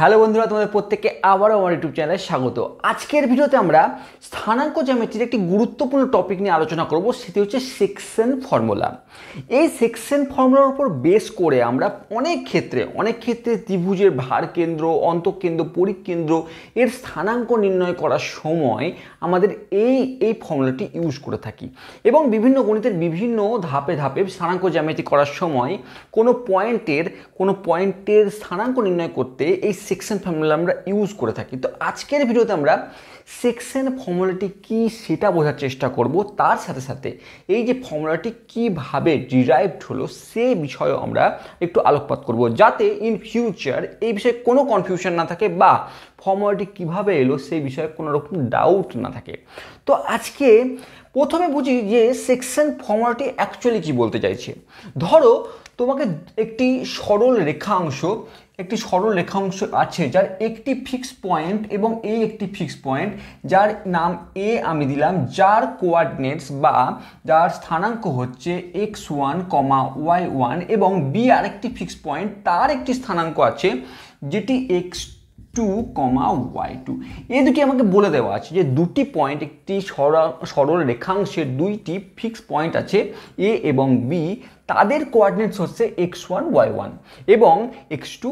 Hello বন্ধুরা, তোমাদের প্রত্যেককে আবারও আমার ইউটিউব চ্যানেলে স্বাগত। আজকের ভিডিওতে আমরা স্থানাঙ্ক জ্যামিতির একটি গুরুত্বপূর্ণ টপিক নিয়ে আলোচনা করব, সেটি হচ্ছে সেকশন ফর্মুলা। এই সেকশন ফর্মুলার উপর বেস করে আমরা অনেক ক্ষেত্রে ত্রিভুজের ভার কেন্দ্র, অন্তঃকেন্দ্র, পরিকেন্দ্র এর স্থানাঙ্ক নির্ণয় করার সময় আমাদের এই ফর্মুলাটি ইউজ করে থাকি এবং বিভিন্ন গণিতের বিভিন্ন ধাপে স্থানাঙ্ক জ্যামিতি করার সময় কোনো পয়েন্টের স্থানাঙ্ক নির্ণয় করতে এই সেকশন ফর্মুলা আমরা ইউজ করে থাকি। তো আজকের ভিডিওতে আমরা সেকশন ফর্মুলাটি কি সেটা বোঝার চেষ্টা করব, তার সাথে সাথে এই যে ফর্মুলাটি কিভাবে ডিরাইভড হলো সে বিষয়েও আমরা একটু আলোকপাত করব, যাতে ইন ফিউচার এই বিষয়ে কোনো কনফিউশন না থাকে বা ফর্মুলাটি কিভাবে এলো সেই বিষয়ে কোনো রকম ডাউট না থাকে। তো আজকে প্রথমে বুঝি যে সেকশন ফর্মুলাটি অ্যাকচুয়ালি কি বলতে চাইছে। ধরো তোমাকে একটি সরল রেখাংশ আছে যার একটি ফিক্সড পয়েন্ট এবং এই একটি ফিক্সড পয়েন্ট, যার নাম এ আমি দিলাম, যার কোঅর্ডিনেটস বা যার স্থানাঙ্ক হচ্ছে x1, y1 এবং বি আরেকটি ফিক্সড পয়েন্ট, তার একটি স্থানাঙ্ক আছে যেটি x2, y2। এই দুটি আমাকে বলে দেওয়া আছে যে দুটি পয়েন্ট, একটি সরল রেখাংশের দুইটি ফিক্সড পয়েন্ট আছে এ এবং বি, তাদের কোঅর্ডিনেটস হচ্ছে x1, y1 এবং x2,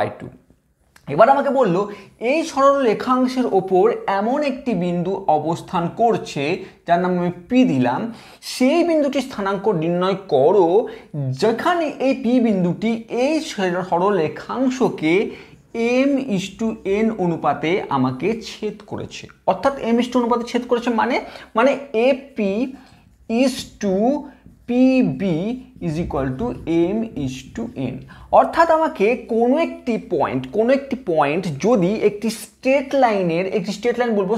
y2। এবার আমাকে বলল এই সরল রেখাংশের ওপর এমন একটি বিন্দু অবস্থান করছে যার নাম আমি পি দিলাম, সেই বিন্দুটির স্থানাঙ্ক নির্ণয় করো যেখানে এই পি বিন্দুটি এই সরল রেখাংশকে m:n অনুপাতে আমাকে ছেদ করেছে। অর্থাৎ m:n অনুপাতে ছেদ করেছে মানে AP PB is equal to m:n। অর্থাৎ আমাকে কোনো একটি পয়েন্ট যদি একটি স্ট্রেট লাইন বলবো,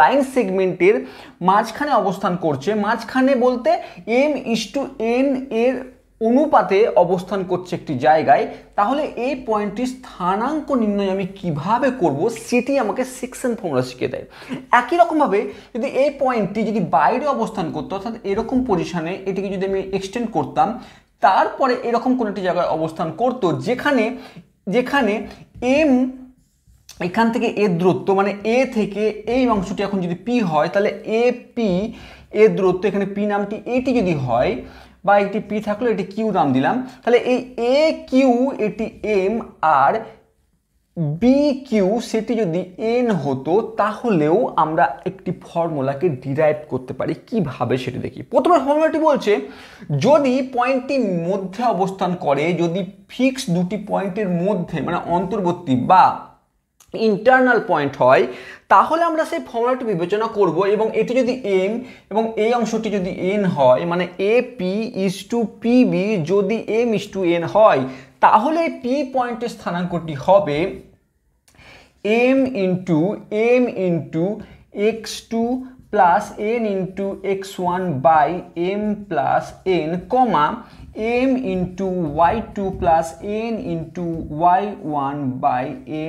লাইন সেগমেন্টের মাঝখানে অবস্থান করছে, মাঝখানে বলতে m:n এর অনুপাতে অবস্থান করছে একটি জায়গায়, তাহলে এই পয়েন্টটির স্থানাঙ্ক নির্ণয় আমি কিভাবে করব সেটি আমাকে সেকশন ফর্মুলা শিখিয়ে দেয়। একই রকমভাবে যদি এই পয়েন্টটি যদি বাইরে অবস্থান করতো, অর্থাৎ এরকম পজিশনে এটিকে যদি আমি এক্সটেন্ড করতাম, তারপরে এরকম কোনো একটি জায়গায় অবস্থান করতো যেখানে এম এখান থেকে এর দূরত্ব, মানে এ থেকে এই অংশটি এখন যদি পি হয়, তাহলে এ পি এর দূরত্ব, এখানে পি নামটি এটি যদি হয় বা একটি পি থাকলো, এটি কিউ নাম দিলাম, তাহলে এই এ কিউ এটি এম আর বি কিউ সেটি যদি এন হতো, তাহলেও আমরা একটি ফর্মুলাকে ডিরাইভ করতে পারি। কিভাবে সেটি দেখি। প্রথমে ফর্মুলাটি বলছে যদি পয়েন্টটির মধ্যে অবস্থান করে, যদি ফিক্স দুটি পয়েন্টের মধ্যে মানে অন্তর্বর্তী বা ইন্টারনাল পয়েন্ট হয়, তাহলে আমরা সেই ফর্মুলাটি বিবেচনা করব এবং এটি যদি এম এবং এই অংশটি যদি এন হয়, মানে এপি ইজ টু পিবি যদি m:n হয়, তাহলে পি পয়েন্টের স্থানাঙ্কটি হবে m into x2 plus n into x1 by m plus n, comma m into y2 plus n into y1 by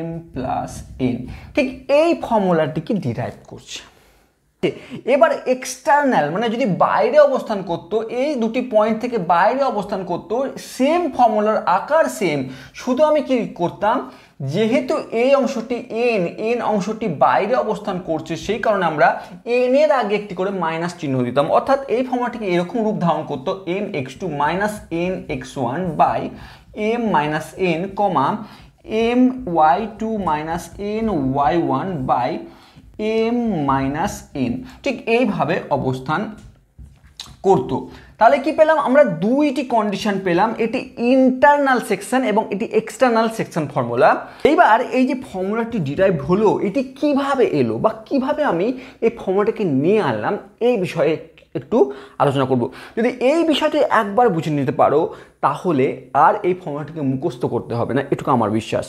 m plus n। ঠিক এই ফর্মুলাটিকে ডিরাইভ করছে। এবার এক্সটার্নাল মানে যদি বাইরে অবস্থান করতো, এই দুটি পয়েন্ট থেকে বাইরে অবস্থান করতো, সেম ফর্মুলার আকার সেম, শুধু আমি কি করতাম, যেহেতু এই অংশটি এন অংশটি বাইরে অবস্থান করছে, সেই কারণে আমরা এন এর আগে একটি করে মাইনাস চিহ্ন দিতাম। অর্থাৎ এই ফর্মুলাটিকে এরকম রূপ ধারণ করতো m:2 minus n:1 by m-n, comma m:2 minus n:1 by m-n। ঠিক এইভাবে অবস্থান করতো। তাহলে কি পেলাম আমরা? দুইটি কন্ডিশন পেলাম, এটি ইন্টারনাল সেকশন এবং এটি এক্সটার্নাল সেকশন ফর্মুলা। এইবার এই যে ফর্মুলাটি ডিরাইভ হলো, এটি কিভাবে এলো বা কিভাবে আমি এই ফর্মুলাটাকে নিয়ে আনলাম, এই বিষয়ে একটু আলোচনা করব। যদি এই বিষয়টি একবার বুঝে নিতে পারো, তাহলে আর এই ফর্মুলাটিকে মুখস্থ করতে হবে না, এটুকু আমার বিশ্বাস।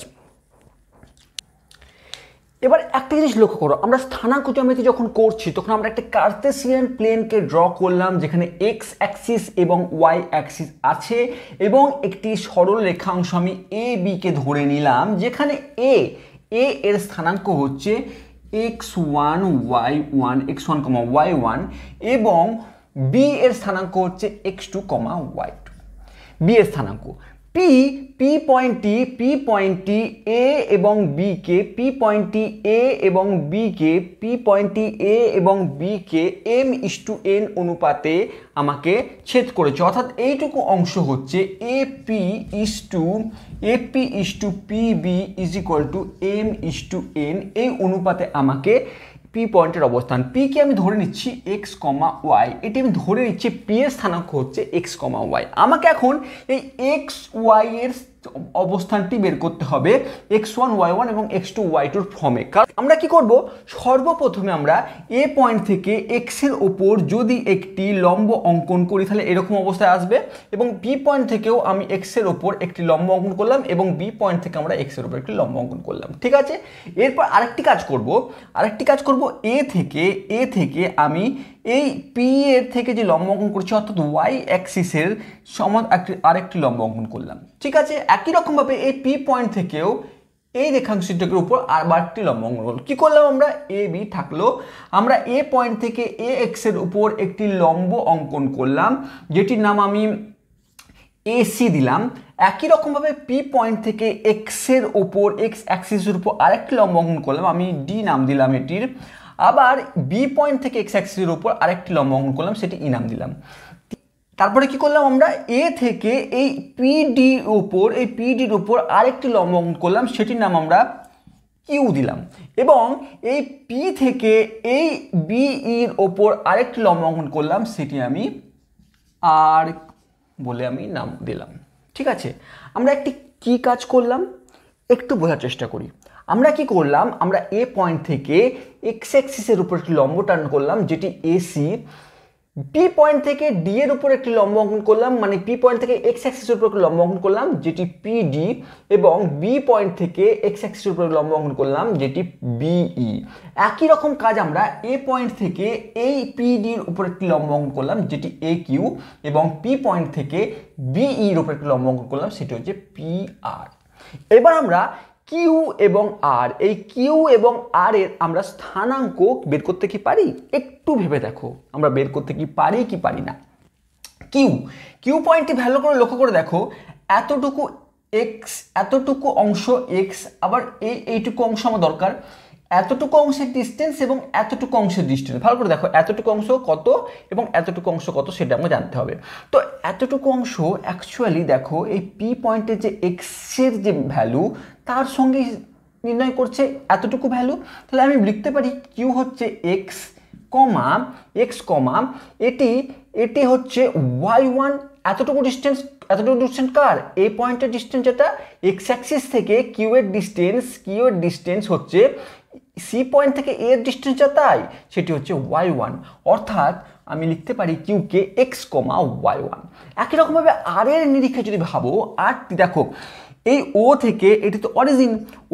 এবার একটা জিনিস লক্ষ্য করো, আমরা স্থানাঙ্ক জ্যামিতি যখন করছি তখন আমরা একটা কার্তেসিয়ান প্লেনকে ড্র করলাম, যেখানে এক্স অ্যাক্সিস এবং ওয়াই অ্যাক্সিস আছে এবং একটি সরল রেখাংশ আমি এ বি কে ধরে নিলাম, যেখানে এ এর স্থানাঙ্ক হচ্ছে x1, y1 এবং বি এর স্থানাঙ্ক হচ্ছে x2, y2। বি এর স্থানাঙ্ক পি পয়েন্টটি এ এবং বি কে m/n অনুপাতে আমাকে ছেদ করেছে, অর্থাৎ এইটুকু অংশ হচ্ছে AP/PB m/n এই অনুপাতে আমাকে পি পয়েন্টের অবস্থান। পি কে আমি ধরে নিচ্ছি x, y, এটি আমি ধরে নিচ্ছি পি এর স্থানাঙ্ক হচ্ছে x, y। আমাকে এখন এই x, y এর অবস্থানটি বের করতে হবে x1, y1 এবং x2, y2 ফর্মে। কারণ আমরা কি করব, সর্বপ্রথমে আমরা এ পয়েন্ট থেকে x এর ওপর যদি একটি লম্ব অঙ্কন করি তাহলে এরকম অবস্থায় আসবে, এবং বি পয়েন্ট থেকেও আমি x এর ওপর একটি লম্ব অঙ্কন করলাম এবং বি পয়েন্ট থেকে আমরা x এর ওপর একটি লম্ব অঙ্কন করলাম। ঠিক আছে, এরপর আরেকটি কাজ করব এ থেকে আমি এই পি এর থেকে যে লম্ব অঙ্কন করছি অর্থাৎ y অ্যাক্সিসের সমান আরেকটি লম্ব অঙ্কন করলাম। ঠিক আছে, একই রকমভাবে এই পি পয়েন্ট থেকেও এই রেখাংশটির উপর আবার একটি লম্ব অঙ্কন করলাম। কি করলাম আমরা, এ বি থাকলো, আমরা এ পয়েন্ট থেকে এ এক্স এর উপর একটি লম্ব অঙ্কন করলাম যেটির নাম আমি এসি দিলাম। একই রকমভাবে পি পয়েন্ট থেকে এক্স এর উপর এক্স অ্যাক্সিসের উপর আরেকটি লম্ব অঙ্কন করলাম, আমি ডি নাম দিলাম এটির। আবার বি পয়েন্ট থেকে এক্স অ্যাক্সিসের উপর আরেকটি লম্ব অঙ্কন করলাম, সেটি ই নাম দিলাম। তারপরে কি করলাম, আমরা এ থেকে এই পিডির উপর আরেকটি লম্ব অঙ্কন করলাম, সেটির নাম আমরা কিউ দিলাম। এবং এই পি থেকে এই বিইর ওপর আরেকটি লম্ব অঙ্কন করলাম, সেটি আমি আর বলে আমি নাম দিলাম। ঠিক আছে, আমরা একটি কি কাজ করলাম একটু বোঝার চেষ্টা করি। আমরা কি করলাম, আমরা এ পয়েন্ট থেকে এক্স অ্যাক্সিসের উপর একটি লম্ব টান করলাম যেটি এসি, পি পয়েন্ট থেকে ডি এর উপর একটি লম্ব অঙ্কন করলাম, মানে পি পয়েন্ট থেকে এক্স অ্যাক্সিসের উপর একটি লম্ব অঙ্কন করলাম যেটি পিডি, এবং বি পয়েন্ট থেকে এক্স অ্যাক্সিসের উপর লম্ব অঙ্কন করলাম যেটি বিই। একই রকম কাজ আমরা এ পয়েন্ট থেকে এই পিডির উপর একটি লম্ব অঙ্কন করলাম যেটি এ কিউ, এবং পি পয়েন্ট থেকে বিইর উপর একটি লম্ব অঙ্কন করলাম সেটি হচ্ছে পি আর। এবার আমরা কিউ এবং আর, এই কিউ এবং আর এর আমরা স্থানাঙ্ক বের করতে কি পারি, একটু ভেবে দেখো আমরা বের করতে কি পারি না। কিউ পয়েন্টটি ভালো করে লক্ষ্য করে দেখো, এতটুকু অংশ এক্স, আবার এইটুকু অংশ আমার দরকার, এতটুকু অংশের ডিস্টেন্স এবং এতটুকু অংশের ডিস্টেন্স ভালো করে দেখো, এতটুকু অংশ কত এবং এতটুকু অংশ কত সেটা আমাকে জানতে হবে। তো এতটুকু অংশ অ্যাকচুয়ালি দেখো এই পি পয়েন্টের যে এক্সের যে ভ্যালু তার সঙ্গে নির্ণয় করছে এতটুকু ভ্যালু। তাহলে আমি লিখতে পারি কিউ হচ্ছে এক্স কমা এটি হচ্ছে y1, এতটুকু ডিস্টেন্স কার, এই পয়েন্টের ডিস্টেন্স যেটা এক্স অ্যাক্সিস থেকে কিউ এর ডিস্টেন্স হচ্ছে সি পয়েন্ট থেকে এ এর ডিস্টেন্স যা তাই সেটি হচ্ছে y1, অর্থাৎ আমি লিখতে পারি কিউকে এক্স কমা y1। একই রকমভাবে আর এর নিরিখে যদি ভাবো, আরটি দেখো এই ও থেকে, এটি তো অরিজিন,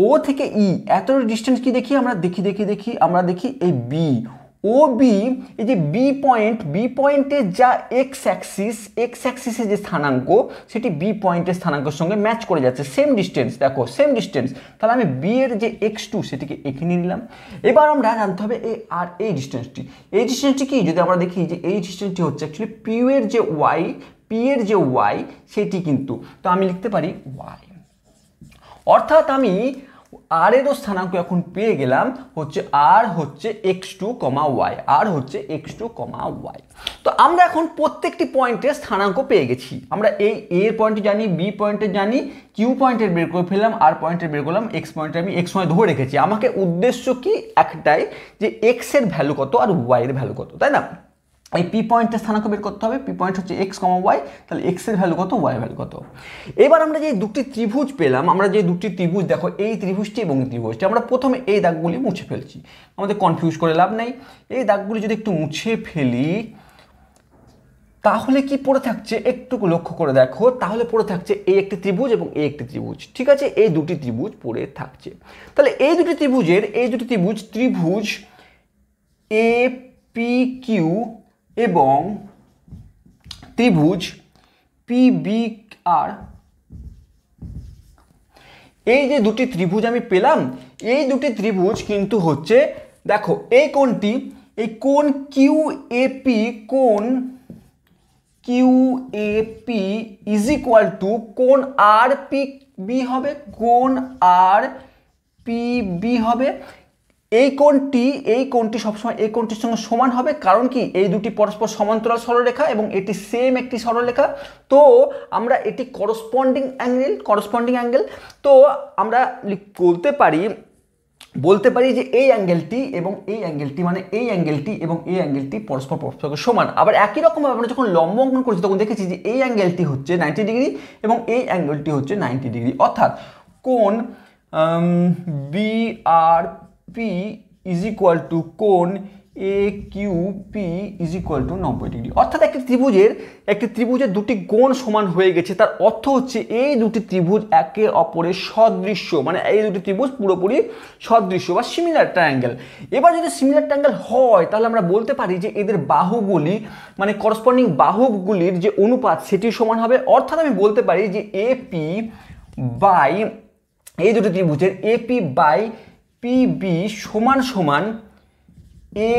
ও থেকে ই এত ডিস্টেন্স কি দেখি আমরা আমরা দেখি এই বি ও বি, এই যে বি পয়েন্টের যা এক্স অ্যাক্সিসের যে স্থানাঙ্ক সেটি বি পয়েন্টের স্থানাঙ্কের সঙ্গে ম্যাচ করে যাচ্ছে, সেম ডিস্টেন্স, তাহলে আমি বি এর যে x2 সেটিকে এখানে নিলাম। এবার আমরা জানতে হবে এই ডিস্টেন্সটি কি, যদি আমরা দেখি যে এই ডিস্টেন্সটি হচ্ছে অ্যাকচুয়ালি পি এর যে ওয়াই সেটি কিন্তু, তো আমি লিখতে পারি ওয়াই, অর্থাৎ আমি আর এরও স্থানাঙ্ক এখন পেয়ে গেলাম হচ্ছে আর হচ্ছে x2, y। তো আমরা এখন প্রত্যেকটি পয়েন্টের স্থানাঙ্ক পেয়ে গেছি। আমরা এই এ পয়েন্টে জানি, বি পয়েন্টে জানি, কিউ পয়েন্টের বের করে ফেললাম, আর পয়েন্টের বের করলাম, এক্স পয়েন্টে আমি x সময় ধরে রেখেছি। আমাকে উদ্দেশ্য কি একটাই, যে এক্স এর ভ্যালু কত আর ওয়াই এর ভ্যালু কত, তাই না? এই পি পয়েন্টের স্থানাঙ্ক বের করতে হবে, পি পয়েন্ট হচ্ছে এক্স কমা ওয়াই, তাহলে এক্স এর ভ্যালু কত, ওয়াই এর ভ্যালু কত। এবার আমরা যে দুটি ত্রিভুজ পেলাম, দেখো এই ত্রিভুজটি এবং এই ত্রিভুজটি, আমরা প্রথমে এই দাগগুলি মুছে ফেলছি, আমাদের কনফিউজ করে লাভ নেই। এই দাগগুলি যদি একটু মুছে ফেলি তাহলে কি পড়ে থাকছে একটু লক্ষ্য করে দেখো, তাহলে পড়ে থাকছে এই একটি ত্রিভুজ এবং এই একটি ত্রিভুজ। ঠিক আছে, এই দুটি ত্রিভুজ পড়ে থাকছে। তাহলে এই দুটি ত্রিভুজ ত্রিভুজ এ পি কিউ এবং ত্রিভুজ PBR, এই যে দুটি ত্রিভুজ আমি পেলাম, এই দুটি ত্রিভুজ কিন্তু হচ্ছে দেখো এই কোণটি, এই কোণ QAP, কোণ Q A P is equal to কোণ আর পি বি হবে, কোণ আর পি বি হবে। এই কোণটি সবসময় এই কোণটির সঙ্গে সমান হবে, কারণ কি এই দুটি পরস্পর সমান্তরাল সরলরেখা এবং এটি সেম একটি সরলরেখা। তো আমরা এটি করসপন্ডিং অ্যাঙ্গেল। তো আমরা বলতে পারি যে এই অ্যাঙ্গেলটি এবং এই অ্যাঙ্গেলটি, মানে এই অ্যাঙ্গেলটি এবং এই অ্যাঙ্গেলটি পরস্পর সমান। আবার একই রকমভাবে আমরা যখন লম্ব অঙ্কন করেছি তখন দেখেছি যে এই অ্যাঙ্গেলটি হচ্ছে 90 ডিগ্রি এবং এই অ্যাঙ্গেলটি হচ্ছে 90 ডিগ্রি। অর্থাৎ কোণ B R P is equal to কোণ A Q P is equal to 90 degree. অর্থাৎ একটি ত্রিভুজের দুটি কোণ সমান হয়ে গেছে। তার অর্থ হচ্ছে এই দুটি ত্রিভুজ একে অপরের সদৃশ্য, মানে এই দুটি ত্রিভুজ পুরোপুরি সদৃশ্য বা সিমিলার ট্রায়াঙ্গেল। এবার যদি সিমিলার ট্রায়াঙ্গেল হয় তাহলে আমরা বলতে পারি যে এদের বাহুগুলি, মানে করসপন্ডিং বাহুগুলির যে অনুপাত সেটি সমান হবে। অর্থাৎ আমি বলতে পারি যে এপি বাই এই দুটি ত্রিভুজের এপি বাই পিবি সমান সমান এ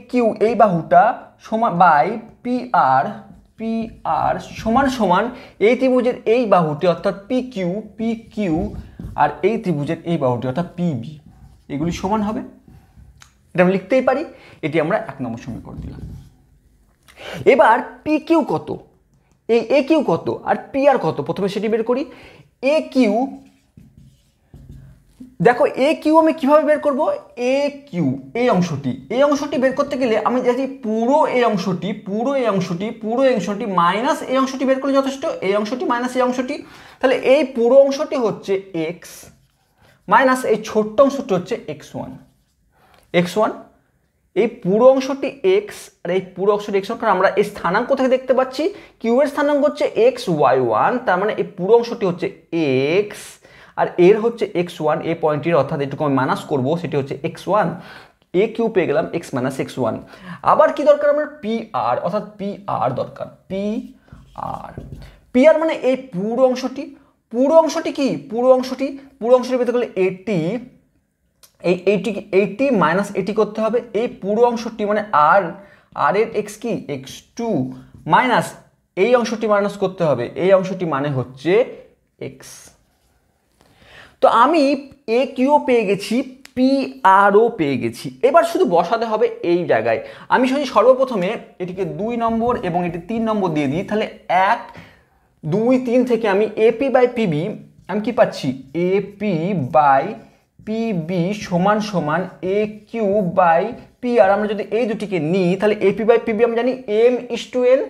কিউ এই বাহুটা সমান বাই পি আর সমান সমান এই ত্রিভুজের এই বাহুটি অর্থাৎ পি কিউ আর এই ত্রিভুজের এই বাহুটি অর্থাৎ পিবি, এগুলি সমান হবে। এটা আমি লিখতেই পারি। এটি আমরা 1 নম্বর সমীকরণ দিলাম। এবার পি কিউ কত, এই এ কিউ কত আর পি আর কত, প্রথমে সেটি বের করি। এ কিউ, দেখো এ কিউ আমি কিভাবে বের করব, এ কিউ এই অংশটি বের করতে গেলে আমি যদি পুরো এই অংশটি মাইনাস এই অংশটি বের করলে যথেষ্ট। এই অংশটি মাইনাস এই অংশটি, তাহলে এই পুরো অংশটি হচ্ছে এক্স মাইনাস এই ছোট্ট অংশটি হচ্ছে x1। এই পুরো অংশটি এক্স আর এই পুরো অংশটি x1, কারণ আমরা এই স্থানাঙ্ক থেকে দেখতে পাচ্ছি কিউবের স্থানাঙ্ক হচ্ছে xy1, তার মানে এই পুরো অংশটি হচ্ছে এক্স আর এর হচ্ছে x1, এই পয়েন্টটির অর্থাৎ এটুকু আমি মাইনাস করবো, সেটি হচ্ছে x1। এ কিউ পেয়ে গেলাম x মাইনাস x1। আবার কি দরকার আমার, পি আর, অর্থাৎ পি আর দরকার। পি আর মানে এই পুরো অংশটি কি পুরো অংশটি পেতে গেলে এইটি মাইনাস এটি করতে হবে। এই পুরো অংশটি মানে আর এর x কি x2 মাইনাস এই অংশটি মাইনাস করতে হবে, এই অংশটি মানে হচ্ছে x। তো আমি এ কিউ পেয়ে গেছি, পি আরও পেয়ে গেছি। এবার শুধু বসাতে হবে এই জায়গায়। আমি সর্বপ্রথমে এটিকে 2 নম্বর এবং এটি 3 নম্বর দিয়ে দিই, তাহলে 1 2 3 থেকে আমি এপি বাই পিবি আমি কি পাচ্ছি, এপি বাই পিবি সমান সমান এ কিউ বাই পি আর। আমরা যদি এই দুটিকে নিই তাহলে এপি বাই পিবি আমি জানি m/n,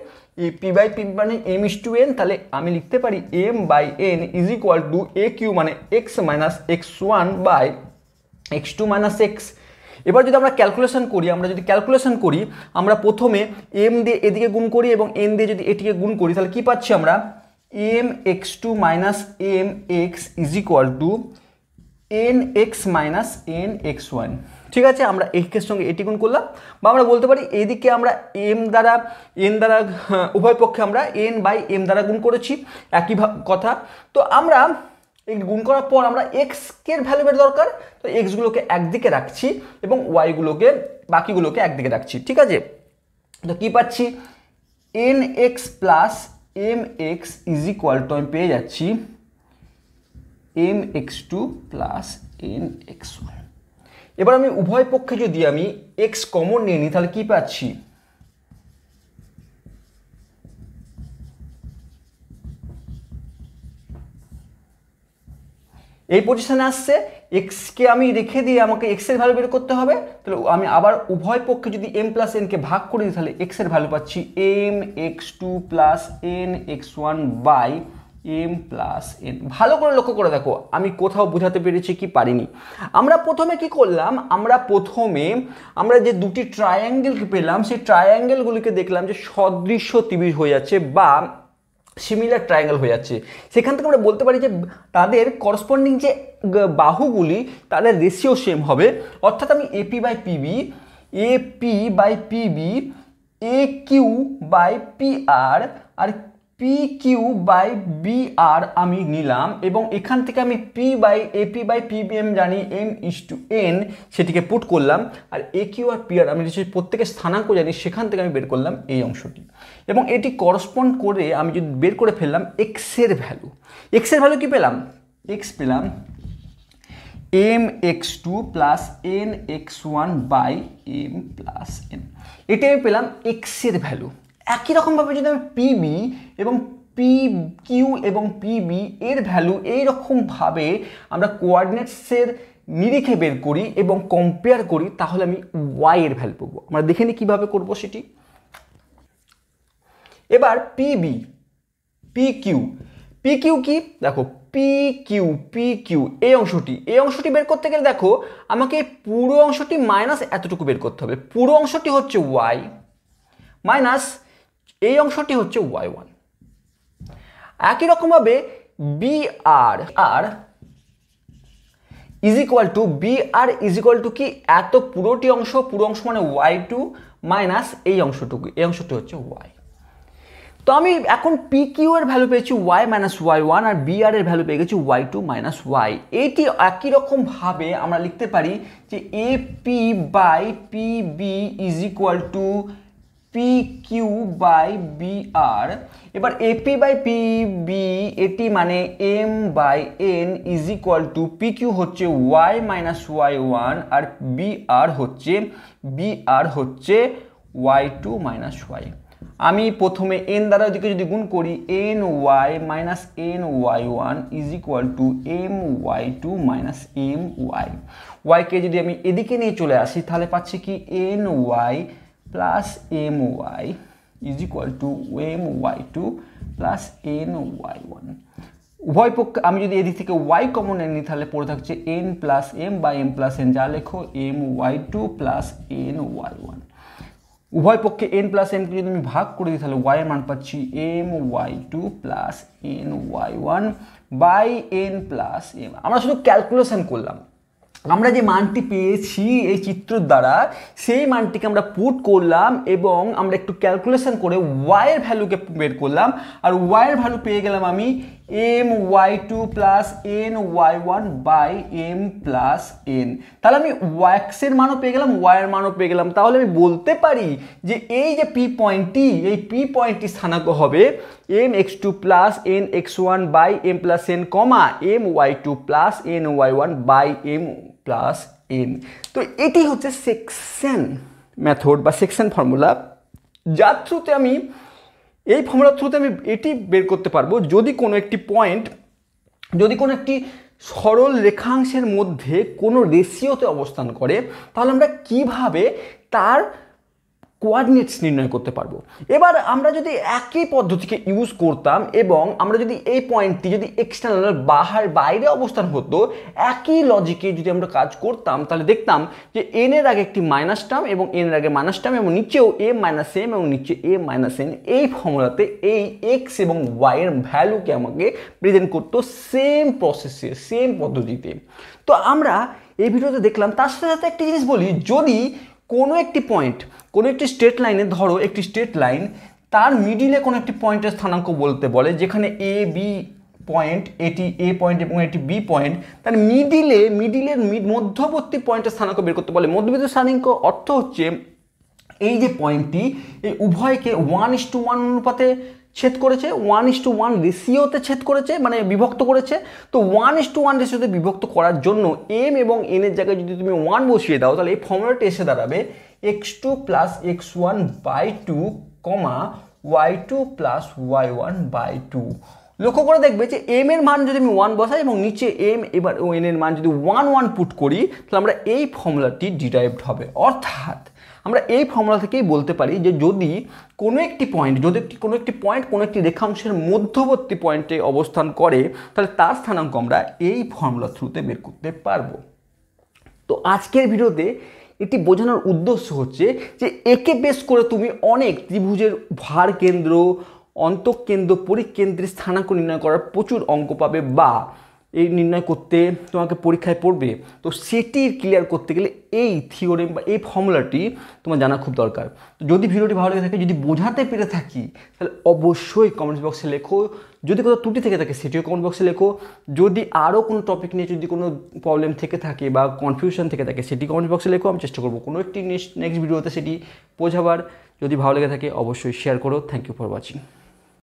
পি বাই পি মানে m/n, তাহলে আমি লিখতে পারি m/n is equal to A Q মানে x minus x1 by x2 minus x। এবার যদি আমরা ক্যালকুলেশন করি, আমরা প্রথমে m দিয়ে এদিকে গুণ করি এবং n দিয়ে যদি এটিকে গুণ করি তাহলে কি পাচ্ছি আমরা, mx2 minus mx is equal two nx minus nx1। ঠিক আছে, আমরা এর সঙ্গে এটি গুণ করলাম, বা আমরা বলতে পারি এদিকে আমরা n দ্বারা উভয় পক্ষে আমরা n বাই m দ্বারা গুণ করেছি, একই কথা। তো আমরা এই গুণ করার পর আমরা x এর ভ্যালু বের দরকার, তো x গুলোকে একদিকে রাখছি এবং y গুলোকে বাকিগুলোকে একদিকে রাখছি। ঠিক আছে, তো কি পাচ্ছি, nx plus mx is equal two আমি পেয়ে যাচ্ছি mx2 প্লাস nx1। এবার আমি উভয় পক্ষে যদি আমি x কমন নিয়ে নিই তাহলে কি পাচ্ছি, এই পজিশনে আসছে। x কে আমি রেখে দিয়ে আমাকে x এর ভ্যালু বের করতে হবে, তাহলে আমি আবার উভয় পক্ষে যদি m প্লাস n কে ভাগ করে দিই তাহলে x এর ভ্যালু পাচ্ছি mx2 plus nx1 by m plus n। ভালো করে লক্ষ্য করে দেখো আমি কোথাও বোঝাতে পেরেছি কি পারিনি। আমরা প্রথমে কি করলাম, আমরা যে দুটি ট্রায়াঙ্গেলকে পেলাম সেই ট্রায়াঙ্গেলগুলিকে দেখলাম যে সদৃশ্য ত্রিভুজ হয়ে যাচ্ছে বা সিমিলার ট্রায়াঙ্গেল হয়ে যাচ্ছে। সেখান থেকে আমরা বলতে পারি যে তাদের করসপন্ডিং যে বাহুগুলি তাদের রেশিও সেম হবে। অর্থাৎ আমি AP by PB A Q by P R P Q by B R আমি নিলাম এবং এখান থেকে আমি P by AP by PB M জানি m/n সেটিকে পুট করলাম, আর এ কিউ আর পি আর আমি প্রত্যেকের স্থানাঙ্ক জানি, সেখান থেকে আমি বের করলাম এই অংশটি এবং এটি করসপন্ড করে আমি যদি বের করে ফেললাম এক্সের ভ্যালু। এক্সের ভ্যালু কি পেলাম? এক্স পেলাম mx2 plus nx1 by m plus n, এটা আমি পেলাম এক্সের ভ্যালু। একই রকমভাবে যদি আমি পিবি এবং পি কিউ এবং পিবি এর ভ্যালু এইরকমভাবে আমরা কোঅর্ডিনেটসের নিরিখে বের করি এবং কম্পেয়ার করি, তাহলে আমি ওয়াই এর ভ্যালু পাবো। আমরা দেখে নিই কীভাবে করবো সেটি। এবার পিবি পি কিউ কি দেখো, পি কিউ এই অংশটি বের করতে গেলে দেখো আমাকে পুরো অংশটি মাইনাস এতটুকু বের করতে হবে। পুরো অংশটি হচ্ছে ওয়াই মাইনাস এই অংশটি হচ্ছে y1। একই রকমভাবে B R is equal to কি, এত পুরো অংশ মানে y2 মাইনাস এই অংশটি হচ্ছে y। তো আমি এখন পি কিউ এর ভ্যালু পেয়েছি y মাইনাস y1 আর বি আর এর ভ্যালু পেয়ে গেছি y2 মাইনাস y। এইটি একই রকমভাবে আমরা লিখতে পারি যে AP by PB is equal to P Q by B R. এবার এপি বাই পিবি এটি মানে M by N is equal to P Q হচ্ছে ওয়াই মাইনাস y1 আর বি আর হচ্ছে y2 মাইনাস y। আমি প্রথমে এন দ্বারা ওদিকে যদি গুণ করি N Y minus N y1 is equal to M y2 minus M ওয়াইকে যদি আমি এদিকে নিয়ে চলে আসি তাহলে পাচ্ছি কি N Y plus M Y is equal to M y2 plus N y1। উভয় পক্ষে আমি যদি এদিক থেকে y কমন নিই তাহলে পড়ে থাকছে n plus M by M plus N, যা লেখো M y2 plus N y1। উভয় পক্ষে n প্লাস এমকে যদি আমি ভাগ করে দিই তাহলে y এর মান পাচ্ছি m y2 plus N y1 by n plus m. আমরা শুধু ক্যালকুলেশন করলাম, আমরা যে মানটি পেয়েছি এই চিত্রের দ্বারা সেই মানটিকে আমরা পুট করলাম এবং আমরা একটু ক্যালকুলেশন করে y এর ভ্যালুকে বের করলাম, আর y এর ভ্যালু পেয়ে গেলাম আমি m y2 plus N y1 by M plus n. তাহলে আমি x এর মানও পেয়ে গেলাম, y এর মানও পেয়ে গেলাম। তাহলে আমি বলতে পারি যে এই যে পি পয়েন্টটি স্থানাঙ্ক হবে m x2 plus n x1 by M plus n comma m y2 plus N y1 by M plus n. তো এটি হচ্ছে সেকশন মেথড বা সেকশন ফর্মুলা, যার থ্রুতে আমি এই ফর্মুলার থ্রুতে আমি এটি বের করতে পারবো যদি কোনো একটি সরল রেখাংশের মধ্যে কোনো রেশিওতে অবস্থান করে, তাহলে আমরা কিভাবে তার কোঅর্ডিনেটস নির্ণয় করতে পারবো। এবার আমরা যদি একই পদ্ধতিকে ইউজ করতাম এবং আমরা যদি এই পয়েন্টটি যদি এক্সটার্নাল বাইরে অবস্থান হতো, একই লজিকে যদি আমরা কাজ করতাম তাহলে দেখতাম যে এন এর আগে একটি মাইনাস টার্ম এবং এন এর আগে মাইনাস টার্ম এবং নিচেও এম মাইনাস এম এবং নিচে এম মাইনাস এন, এই ফর্মুলাতে এই এক্স এবং ওয়াই এর ভ্যালুকে আমাকে প্রেজেন্ট করতো সেম প্রসেসে, সেম পদ্ধতিতে। তো আমরা এই ভিডিওতে দেখলাম। তার সাথে সাথে একটি জিনিস বলি, যদি কোনো একটি পয়েন্ট, কোনো একটি স্ট্রেট লাইনে, ধরো একটি স্ট্রেট লাইন, তার মিডিলে কোনো একটি পয়েন্টের স্থানাঙ্ক বলতে বলে, যেখানে এ বি পয়েন্ট, এটি এ পয়েন্ট এবং এটি বি পয়েন্ট, তার মিডিলের মধ্যবর্তী পয়েন্টের স্থানাঙ্ক বের করতে বলে। মধ্যবর্তী স্থানাঙ্ক অর্থ হচ্ছে এই যে পয়েন্টটি এই উভয়কে 1:1 অনুপাতে ছেদ করেছে, 1:1 রেশিওতে ছেদ করেছে, মানে বিভক্ত করেছে। তো 1:1 রেশিওতে বিভক্ত করার জন্য এম এবং এন এর জায়গায় যদি তুমি 1 বসিয়ে দাও, তাহলে এই ফর্মুলাটি এসে দাঁড়াবে x2 plus x1 by 2 comma y2 plus y1 by 2। লক্ষ্য করে দেখবে যে এম এর মান যদি আমি 1 বসাই এবং নিচে এম এবার ও এন এর মান যদি 1 পুট করি, তাহলে আমরা এই ফর্মুলাটি ডিরাইভড হবে। অর্থাৎ আমরা এই ফর্মুলা থেকেই বলতে পারি যে যদি কোনো একটি পয়েন্ট কোনো একটি রেখাংশের মধ্যবর্তী পয়েন্টে অবস্থান করে, তাহলে তার স্থানাঙ্ক আমরা এই ফর্মুলা থ্রুতে বের করতে পারবো। তো আজকের ভিডিওতে এটি বোঝানোর উদ্দেশ্য হচ্ছে যে একে বেস করে তুমি অনেক ত্রিভুজের ভার কেন্দ্র, অন্তঃকেন্দ্র, পরিকেন্দ্রের স্থানাঙ্ক নির্ণয় করার প্রচুর অঙ্ক পাবে, বা এই নির্ণয় করতে তোমাকে পরীক্ষায় পড়বে, তো সেটি ক্লিয়ার করতে গেলে এই থিওরেম বা এই ফর্মুলাটি তোমার জানা খুব দরকার। তো যদি ভিডিওটি ভালো লেগে থাকে, যদি বোঝাতে পেরে থাকি, তাহলে অবশ্যই কমেন্টস বক্সে লেখো। যদি কোথাও ত্রুটি থেকে থাকে সেটিও কমেন্ট বক্সে লেখো। যদি আরও কোনো টপিক নিয়ে যদি কোনো প্রবলেম থেকে থাকে বা কনফিউশন থেকে থাকে সেটি কমেন্ট বক্সে লেখো। আমি চেষ্টা করবো কোনো একটি নেক্সট ভিডিওতে সেটি বোঝাবার। যদি ভালো লেগে থাকে অবশ্যই শেয়ার করো। Thank you for watching.